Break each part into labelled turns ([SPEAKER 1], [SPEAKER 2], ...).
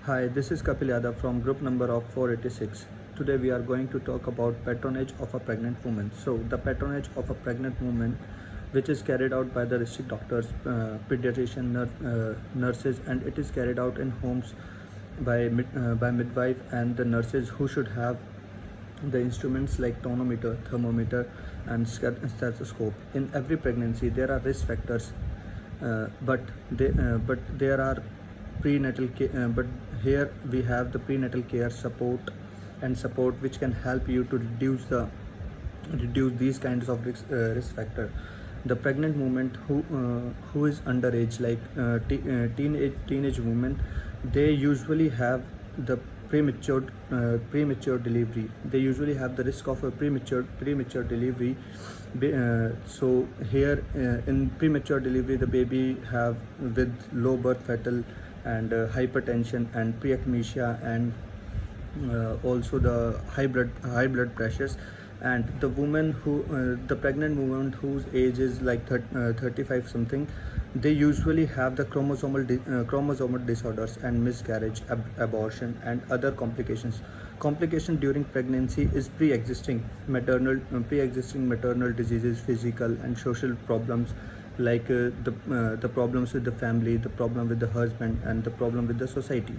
[SPEAKER 1] Hi, this is Kapil Yadav from group number of 486. Today we are going to talk about patronage of a pregnant woman. So the patronage of a pregnant woman, which is carried out by the district doctors, pediatrician, nurses, and it is carried out in homes by midwife and the nurses who should have the instruments like tonometer, thermometer, and stethoscope. In every pregnancy, there are risk factors, but there are but here we have the prenatal care support which can help you to reduce these kinds of risk factor. The pregnant woman who is underage, like teenage women, they usually have the premature delivery. They usually have the risk of a premature delivery. So here in premature delivery, the baby have with low birth fetal and hypertension and preeclampsia and also the high blood pressures. And the pregnant woman whose age is like 35 something, they usually have the chromosomal disorders and miscarriage, abortion, and other complication during pregnancy is pre-existing maternal diseases, physical and social problems, like the problems with the family, the problem with the husband, and the problem with the society.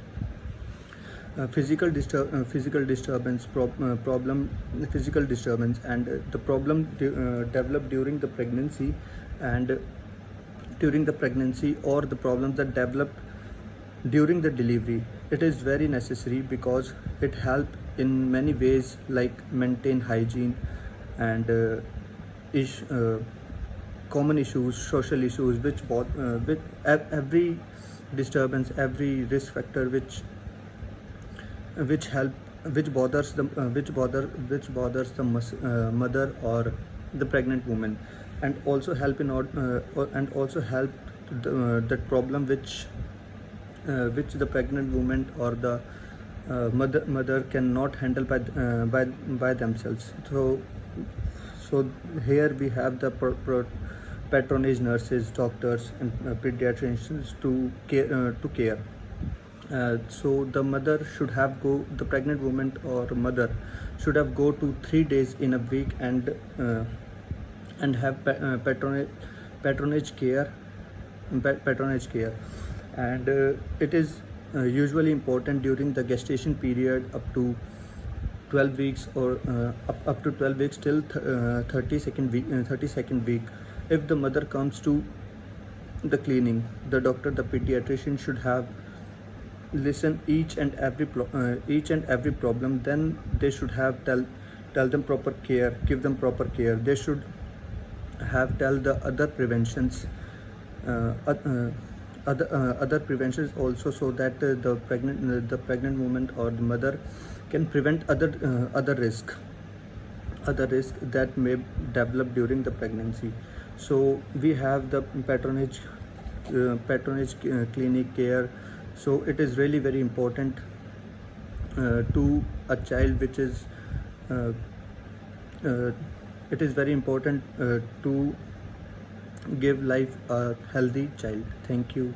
[SPEAKER 1] Physical disturbance problem physical disturbance and the problem developed during the pregnancy, and during the pregnancy, or the problems that develop during the delivery. It is very necessary because it help in many ways, like maintain hygiene and common issues, social issues, with every disturbance, every risk factor which help which bothers the mother or the pregnant woman, and also help that problem which the pregnant woman or the mother cannot handle by themselves. So here we have the patronage nurses, doctors, and pediatricians to care. So the pregnant woman or mother should have go to 3 days in a week and have patronage care and it is usually important during the gestation period up to 12 weeks, or up to 12 weeks till 32nd week. If the mother comes to the clinic, the pediatrician should have listen each and every problem. Then they should have tell them proper care, give them proper care. They should have tell the other preventions other preventions also, so that the pregnant woman or the mother can prevent other risk that may develop during the pregnancy. So we have the patronage clinic care. So it is really very important to a child which is it is very important to give life a healthy child. Thank you.